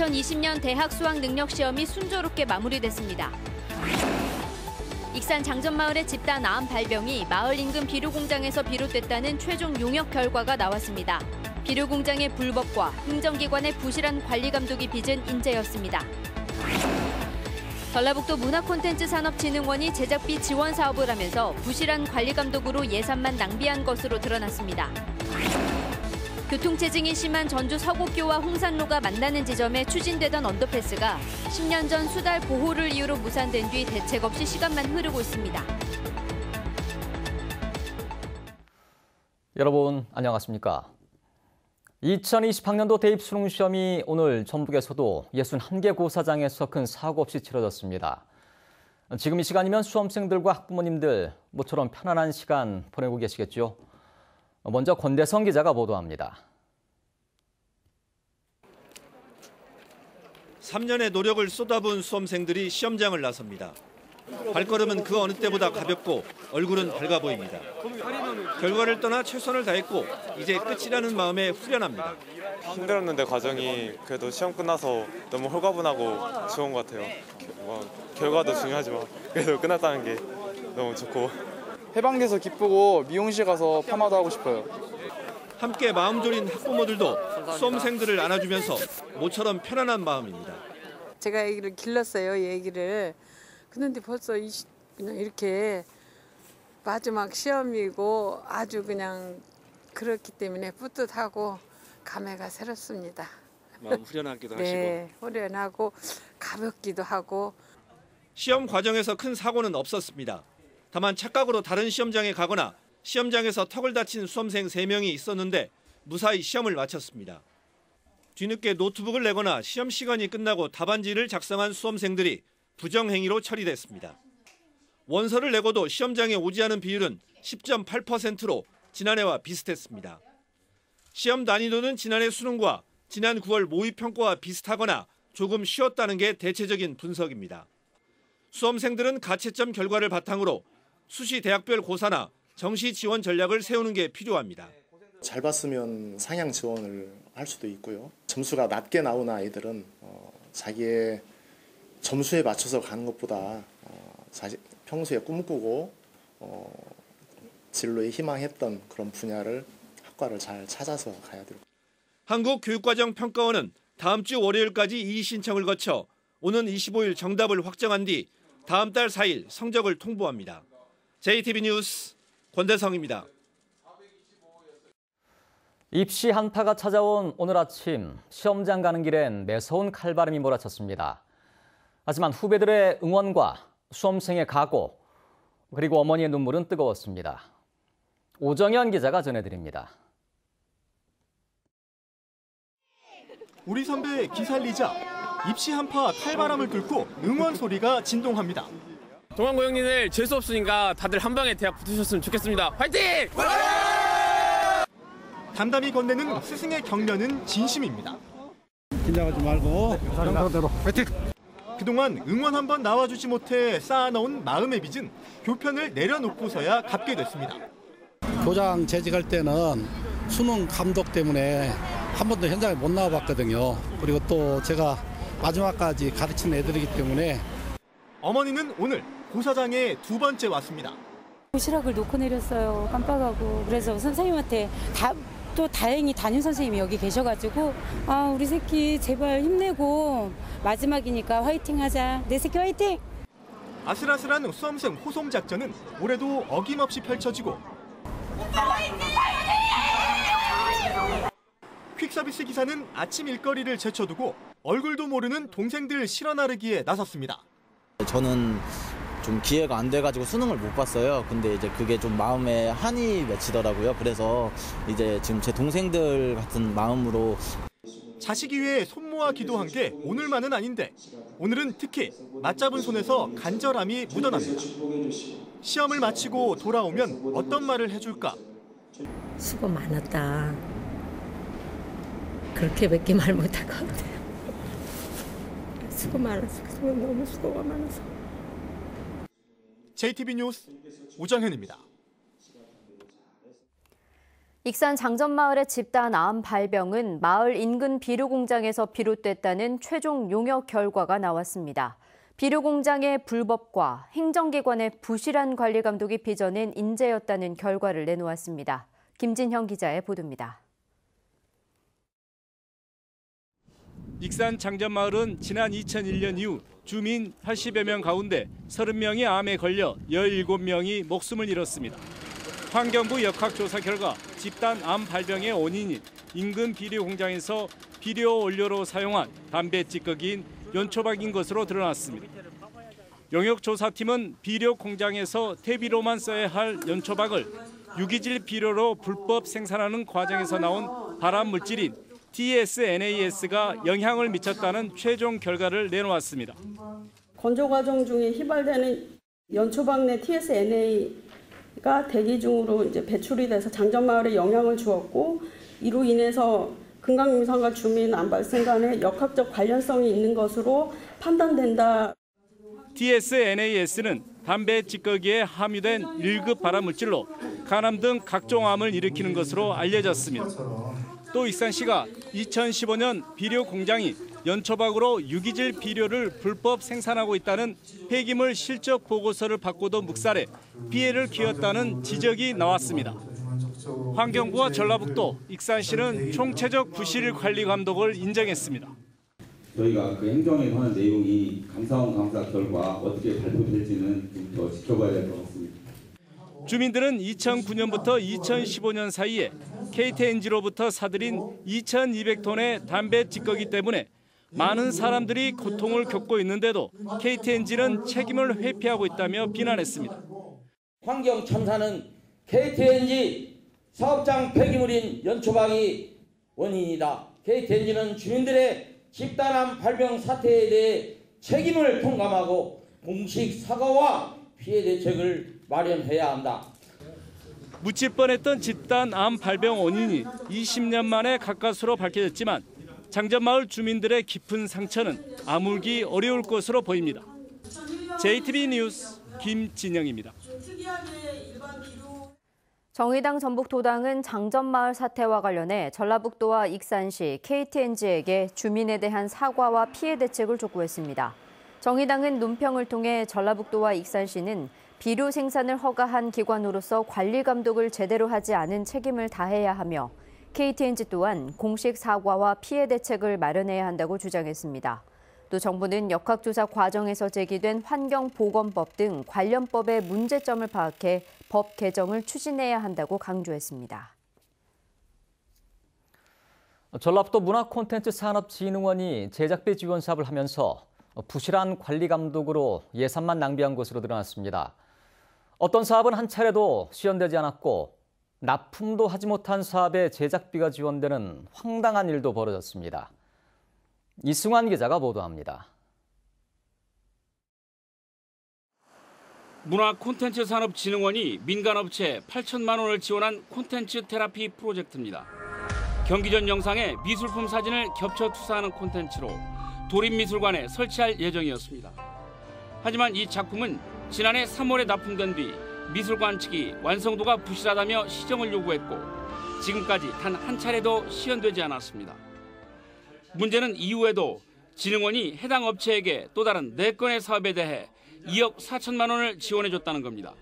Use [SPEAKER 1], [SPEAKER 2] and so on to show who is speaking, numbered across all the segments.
[SPEAKER 1] 2020년 대학 수학 능력 시험이 순조롭게 마무리됐습니다. 익산 장전마을의 집단 암 발병이 마을 인근 비료 공장에서 비롯됐다는 최종 용역 결과가 나왔습니다. 비료 공장의 불법과 행정기관의 부실한 관리 감독이 빚은 인재였습니다. 전라북도 문화콘텐츠산업진흥원이 제작비 지원 사업을 하면서 부실한 관리 감독으로 예산만 낭비한 것으로 드러났습니다. 교통체증이 심한 전주 서곡교와 홍산로가 만나는 지점에 추진되던 언더패스가 10년 전 수달 보호를 이유로 무산된 뒤 대책 없이 시간만 흐르고 있습니다.
[SPEAKER 2] 여러분 안녕하십니까? 2020학년도 대입 수능 시험이 오늘 전북에서도 61개 고사장에서 큰 사고 없이 치러졌습니다. 지금 이 시간이면 수험생들과 학부모님들 모처럼 편안한 시간 보내고 계시겠죠? 먼저 권대성 기자가 보도합니다.
[SPEAKER 3] 3년의 노력을 쏟아부은 수험생들이 시험장을 나섭니다. 발걸음은 그 어느 때보다 가볍고 얼굴은 밝아 보입니다. 결과를 떠나 최선을 다했고 이제 끝이라는 마음에 후련합니다.
[SPEAKER 4] 힘들었는데 과정이 그래도 시험 끝나서 너무 홀가분하고 좋은 것 같아요. 결과도 중요하지만 그래도 끝났다는 게 너무 좋고.
[SPEAKER 5] 해방돼서 기쁘고 미용실 가서 파마도 하고 싶어요.
[SPEAKER 3] 함께 마음 졸인 학부모들도 수험생들을 안아주면서 모처럼 편안한 마음입니다.
[SPEAKER 6] 제가 애기를 길렀어요, 애기를. 그런데 벌써 그냥 이렇게 마지막 시험이고 아주 그냥 그렇기 때문에 뿌듯하고 감회가 새롭습니다.
[SPEAKER 3] 마음 후련하기도 하시고.
[SPEAKER 6] 네, 후련하고 가볍기도 하고.
[SPEAKER 3] 시험 과정에서 큰 사고는 없었습니다. 다만 착각으로 다른 시험장에 가거나 시험장에서 턱을 다친 수험생 3명이 있었는데 무사히 시험을 마쳤습니다. 뒤늦게 노트북을 내거나 시험 시간이 끝나고 답안지를 작성한 수험생들이 부정행위로 처리됐습니다. 원서를 내고도 시험장에 오지 않은 비율은 10.8%로 지난해와 비슷했습니다. 시험 난이도는 지난해 수능과 지난 9월 모의평가와 비슷하거나 조금 쉬웠다는 게 대체적인 분석입니다. 수험생들은 가채점 결과를 바탕으로 수시 대학별 고사나 정시 지원 전략을 세우는 게 필요합니다.
[SPEAKER 7] 잘 봤으면 상향 지원을 할 수도 있고요. 점수가 낮게 나오는 아이들은 자기의 점수에 맞춰서 가는 것보다 평소에 꿈꾸고 진로에 희망했던 그런 분야를 학과를 잘 찾아서 가야 돼요.
[SPEAKER 3] 한국교육과정평가원은 다음 주 월요일까지 이의 신청을 거쳐 오는 25일 정답을 확정한 뒤 다음 달 4일 성적을 통보합니다. JTB 뉴스 권대성입니다.
[SPEAKER 2] 입시 한파가 찾아온 오늘 아침 시험장 가는 길엔 매서운 칼바람이 몰아쳤습니다. 하지만 후배들의 응원과 수험생의 각오 그리고 어머니의 눈물은 뜨거웠습니다. 오정현 기자가 전해드립니다.
[SPEAKER 8] 우리 선배 기살리자 입시 한파 칼바람을 뚫고 응원 소리가 진동합니다.
[SPEAKER 9] 동안고 형님들 재수 없으니까 다들 한 방에 대학 붙으셨으면 좋겠습니다. 화이팅!
[SPEAKER 8] 담담히 건네는 스승의 격려는 진심입니다.
[SPEAKER 10] 긴장하지 말고 상상대로 화이팅!
[SPEAKER 8] 그동안 응원 한번 나와주지 못해 쌓아놓은 마음의 빚은 교편을 내려놓고서야 갚게 됐습니다.
[SPEAKER 10] 교장 재직할 때는 수능 감독 때문에 한 번도 현장에 못 나와봤거든요. 그리고 또 제가 마지막까지 가르친 애들이기 때문에.
[SPEAKER 8] 어머니는 오늘 고사장에 2번째 왔습니다.
[SPEAKER 11] 도시락을 놓고 내렸어요. 깜빡하고. 그래서 선생님한테 또 다행히 담임 선생님이 여기 계셔가지고 우리 새끼 제발 힘내고 마지막이니까 화이팅 하자. 내 새끼 화이팅!
[SPEAKER 8] 아슬아슬한 수험생 호송 작전은 올해도 어김없이 펼쳐지고 퀵서비스 기사는 아침 일거리를 제쳐두고 얼굴도 모르는 동생들 실어 나르기에 나섰습니다.
[SPEAKER 12] 저는 좀 기회가 안 돼가지고 수능을 못 봤어요. 근데 이제 그게 좀 마음에 한이 맺히더라고요. 그래서 이제 지금 제 동생들 같은 마음으로
[SPEAKER 8] 자식이 위해 손 모아 기도한 게 오늘만은 아닌데 오늘은 특히 맞잡은 손에서 간절함이 묻어납니다. 시험을 마치고 돌아오면 어떤 말을 해줄까?
[SPEAKER 13] 수고 많았다. 그렇게밖에 말 못할 것 같아요. 수고 많았어. 너무 수고가 많아서.
[SPEAKER 8] JTB 뉴스 오정현입니다.
[SPEAKER 1] 익산 장전마을의 집단 암 발병은 마을 인근 비료 공장에서 비롯됐다는 최종 용역 결과가 나왔습니다. 비료 공장의 불법과 행정기관의 부실한 관리 감독이 빚어낸 인재였다는 결과를 내놓았습니다. 김진형 기자의 보도입니다.
[SPEAKER 14] 익산 장전마을은 지난 2001년 이후 주민 80여 명 가운데 30명이 암에 걸려 17명이 목숨을 잃었습니다. 환경부 역학조사 결과 집단 암 발병의 원인인 인근 비료 공장에서 비료 원료로 사용한 담배 찌꺼기인 연초박인 것으로 드러났습니다. 용역조사팀은 비료 공장에서 퇴비로만 써야 할 연초박을 유기질 비료로 불법 생산하는 과정에서 나온 발암 물질인 TSNAS가 영향을 미쳤다는 최종 결과를 내놓았습니다.
[SPEAKER 15] 건조 과정 중에 휘발되는 연초박 내 TSNA가 대기 중으로 이제 배출이 돼서 장전마을에 영향을 주었고, 이로 인해서 금강림상과 주민 암 발생 간에 역학적 관련성이 있는 것으로 판단된다.
[SPEAKER 14] TSNAS는 담배 찌꺼기에 함유된 1급 발암 물질로 간암 등 각종 암을 일으키는 것으로 알려졌습니다. 또 익산시가 2015년 비료 공장이 연초박으로 유기질 비료를 불법 생산하고 있다는 폐기물 실적 보고서를 받고도 묵살해 피해를 키웠다는 지적이 나왔습니다. 환경부와 전라북도, 익산시는 총체적 부실 관리 감독을 인정했습니다.
[SPEAKER 16] 저희가 그 행정에 관한 내용이 감사원 감사 결과 어떻게 발표될지는 좀 더 지켜봐야 될 것 같습니다.
[SPEAKER 14] 주민들은 2009년부터 2015년 사이에 KTNG로부터 사들인 2,200톤의 담배 찌꺼기 때문에 많은 사람들이 고통을 겪고 있는데도 KTNG는 책임을 회피하고 있다며 비난했습니다.
[SPEAKER 17] 환경 참사는 KTNG 사업장 폐기물인 연초박이 원인이다. KTNG는 주민들의 집단암 발병 사태에 대해 책임을 통감하고 공식 사과와 피해 대책을 마련해야 한다.
[SPEAKER 14] 묻힐 뻔했던 집단 암 발병 원인이 20년 만에 가까스로 밝혀졌지만 장전마을 주민들의 깊은 상처는 아물기 어려울 것으로 보입니다. JTB 뉴스 김진영입니다.
[SPEAKER 1] 정의당 전북도당은 장전마을 사태와 관련해 전라북도와 익산시, KTNG에게 주민에 대한 사과와 피해 대책을 촉구했습니다. 정의당은 논평을 통해 전라북도와 익산시는 비료 생산을 허가한 기관으로서 관리 감독을 제대로 하지 않은 책임을 다해야 하며 KTNG 또한 공식 사과와 피해 대책을 마련해야 한다고 주장했습니다. 또 정부는 역학조사 과정에서 제기된 환경보건법 등 관련 법의 문제점을 파악해 법 개정을 추진해야 한다고 강조했습니다.
[SPEAKER 2] 전라북도 문화콘텐츠산업진흥원이 제작비 지원 사업을 하면서 부실한 관리 감독으로 예산만 낭비한 것으로 드러났습니다. 어떤 사업은 한 차례도 시연되지 않았고 납품도 하지 못한 사업에 제작비가 지원되는 황당한 일도 벌어졌습니다. 이승환 기자가 보도합니다.
[SPEAKER 18] 문화콘텐츠산업진흥원이 민간업체 8천만 원을 지원한 콘텐츠 테라피 프로젝트입니다. 경기전 영상에 미술품 사진을 겹쳐 투사하는 콘텐츠로 도립미술관에 설치할 예정이었습니다. 하지만 이 작품은 지난해 3월에 납품된 뒤 미술관 측이 완성도가 부실하다며 시정을 요구했고 지금까지 단 한 차례도 시연되지 않았습니다. 문제는 이후에도 진흥원이 해당 업체에게 또 다른 4건의 사업에 대해 2억 4천만 원을 지원해줬다는 겁니다.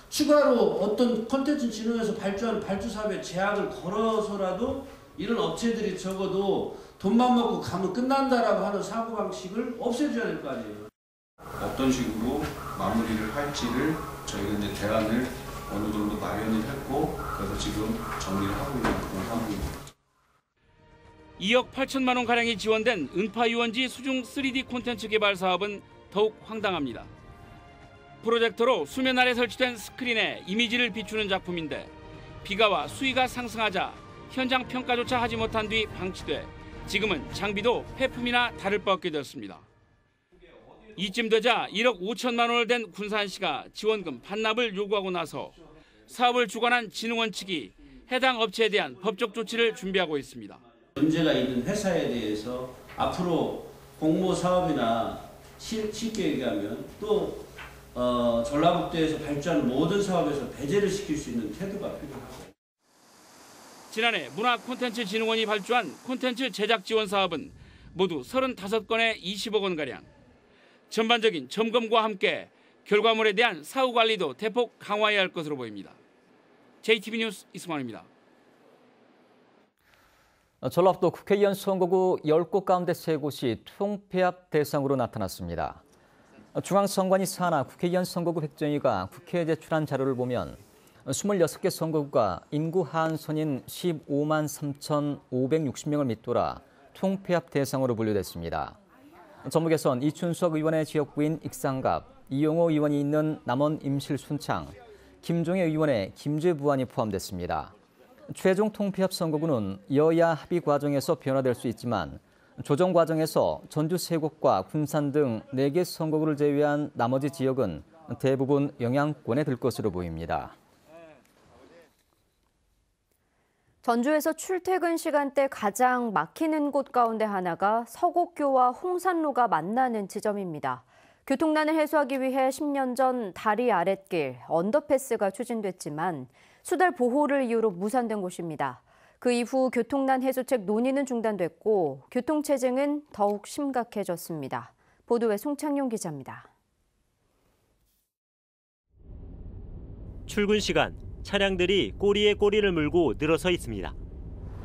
[SPEAKER 19] 추가로 어떤 콘텐츠 진흥에서 발주하는 발주 사업에 제약을 걸어서라도 이런 업체들이 적어도 돈만 먹고 가면 끝난다라고 하는 사고방식을 없애줘야 될 거 아니에요.
[SPEAKER 20] 어떤 식으로 마무리를 할지를 저희가 이제 대안을 어느 정도 마련을 했고 그래서 지금 정리를 하고 있는 그런 상황입니다.
[SPEAKER 18] 2억 8천만 원가량이 지원된 은파유원지 수중 3D 콘텐츠 개발 사업은 더욱 황당합니다. 프로젝터로 수면 아래 설치된 스크린에 이미지를 비추는 작품인데 비가 와 수위가 상승하자 현장 평가조차 하지 못한 뒤 방치돼 지금은 장비도 폐품이나 다를 바 없게 되었습니다. 이쯤 되자 1억 5천만 원을 댄 군산시가 지원금 반납을 요구하고 나서 사업을 주관한 진흥원 측이 해당 업체에 대한 법적 조치를 준비하고 있습니다.
[SPEAKER 19] 문제가 있는 회사에 대해서 앞으로 공모 사업이나 쉽게 얘기하면 또 전라북도에서 발주하는 모든 사업에서 배제를 시킬 수 있는 태도가 필요하고
[SPEAKER 18] 지난해 문화콘텐츠진흥원이 발주한 콘텐츠 제작 지원 사업은 모두 35건에 20억 원가량. 전반적인 점검과 함께 결과물에 대한 사후 관리도 대폭 강화해야 할 것으로 보입니다. JTB 뉴스 이승환입니다.
[SPEAKER 2] 전라북도 국회의원 선거구 10곳 가운데 3곳이 통폐합 대상으로 나타났습니다. 중앙선관위 산하 국회의원 선거구 획정위가 국회에 제출한 자료를 보면 26개 선거구가 인구 하한선인 15만 3,560명을 밑돌아 통폐합 대상으로 분류됐습니다. 전북에선 이춘석 의원의 지역구인 익산갑, 이용호 의원이 있는 남원 임실 순창, 김종혜 의원의 김제 부안이 포함됐습니다. 최종 통폐합 선거구는 여야 합의 과정에서 변화될 수 있지만 조정 과정에서 전주 3곳과 군산 등 4개 선거구를 제외한 나머지 지역은 대부분 영향권에 들 것으로 보입니다.
[SPEAKER 1] 전주에서 출퇴근 시간대 가장 막히는 곳 가운데 하나가 서곡교와 홍산로가 만나는 지점입니다. 교통난을 해소하기 위해 10년 전 다리 아랫길, 언더패스가 추진됐지만 수달 보호를 이유로 무산된 곳입니다. 그 이후 교통난 해소책 논의는 중단됐고 교통체증은 더욱 심각해졌습니다. 보도에 송창용 기자입니다.
[SPEAKER 21] 출근 시간, 차량들이 꼬리에 꼬리를 물고 늘어서 있습니다.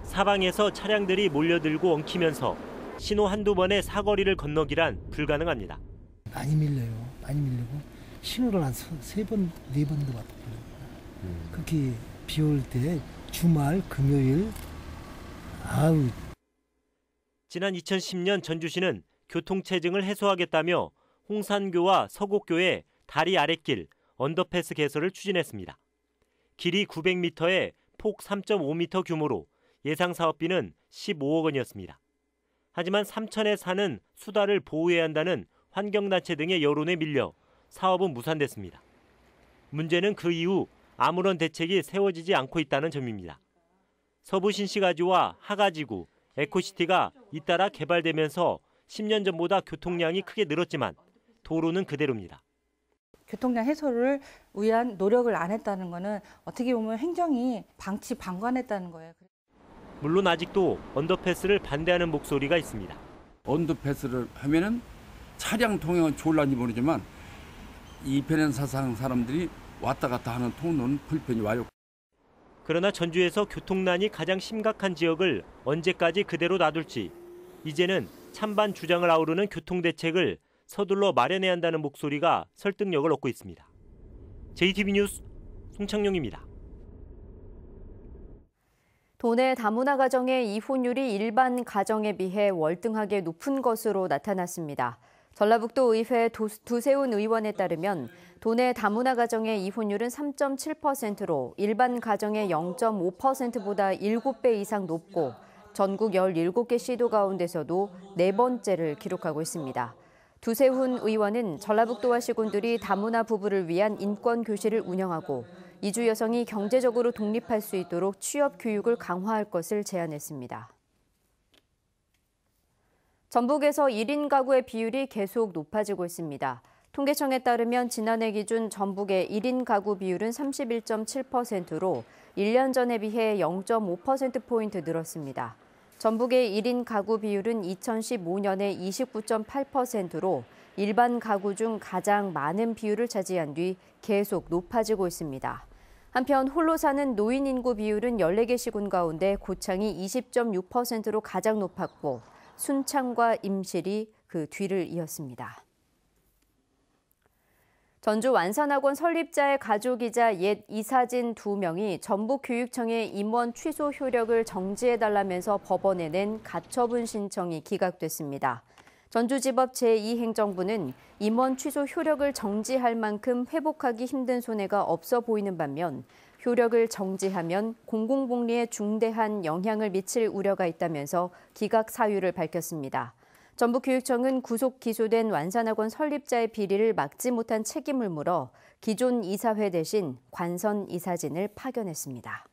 [SPEAKER 21] 사방에서 차량들이 몰려들고 엉키면서 신호 한두 번에 사거리를 건너기란 불가능합니다.
[SPEAKER 22] 많이 밀려요. 많이 밀리고 신호를 한 3번, 4번도 왔거든요. 그렇게 비 올 때 주말, 금요일,
[SPEAKER 21] 지난 2010년 전주시는 교통체증을 해소하겠다며 홍산교와 서곡교에 다리 아랫길, 언더패스 개설을 추진했습니다. 길이 900m에 폭 3.5m 규모로 예상 사업비는 15억 원이었습니다. 하지만 삼천에 사는 수달을 보호해야 한다는 환경단체 등의 여론에 밀려 사업은 무산됐습니다. 문제는 그 이후 아무런 대책이 세워지지 않고 있다는 점입니다. 서부 신시가지와 하가지구, 에코시티가 잇따라 개발되면서 10년 전보다 교통량이 크게 늘었지만 도로는 그대로입니다.
[SPEAKER 23] 교통량 해소를 위한 노력을 안 했다는 것은 어떻게 보면 행정이 방치방관했다는 거예요.
[SPEAKER 21] 물론 아직도 언더패스를 반대하는 목소리가 있습니다.
[SPEAKER 24] 언더패스를 하면은 차량 통행은 좋을런지 모르지만 이 편한 사상 사람들이 왔다 갔다 하는 통로는 불편이 와요.
[SPEAKER 21] 그러나 전주에서 교통난이 가장 심각한 지역을 언제까지 그대로 놔둘지 이제는 찬반 주장을 아우르는 교통대책을 서둘러 마련해야 한다는 목소리가 설득력을 얻고 있습니다. JTB 뉴스 송창용입니다.
[SPEAKER 1] 도내 다문화 가정의 이혼율이 일반 가정에 비해 월등하게 높은 것으로 나타났습니다. 전라북도 의회 두세훈 의원에 따르면 도내 다문화 가정의 이혼율은 3.7%로 일반 가정의 0.5%보다 7배 이상 높고 전국 17개 시도 가운데서도 4번째를 기록하고 있습니다. 두세훈 의원은 전라북도와 시군들이 다문화 부부를 위한 인권 교실을 운영하고 이주 여성이 경제적으로 독립할 수 있도록 취업 교육을 강화할 것을 제안했습니다. 전북에서 1인 가구의 비율이 계속 높아지고 있습니다. 통계청에 따르면 지난해 기준 전북의 1인 가구 비율은 31.7%로 1년 전에 비해 0.5%포인트 늘었습니다. 전북의 1인 가구 비율은 2015년에 29.8%로 일반 가구 중 가장 많은 비율을 차지한 뒤 계속 높아지고 있습니다. 한편 홀로 사는 노인 인구 비율은 14개 시군 가운데 고창이 20.6%로 가장 높았고 순창과 임실이 그 뒤를 이었습니다. 전주 완산학원 설립자의 가족이자 옛 이사진 2명이 전북교육청의 임원 취소 효력을 정지해달라면서 법원에 낸 가처분 신청이 기각됐습니다. 전주지법 제2행정부는 임원 취소 효력을 정지할 만큼 회복하기 힘든 손해가 없어 보이는 반면 효력을 정지하면 공공복리에 중대한 영향을 미칠 우려가 있다면서 기각 사유를 밝혔습니다. 전북교육청은 구속 기소된 완산학원 설립자의 비리를 막지 못한 책임을 물어 기존 이사회 대신 관선 이사진을 파견했습니다.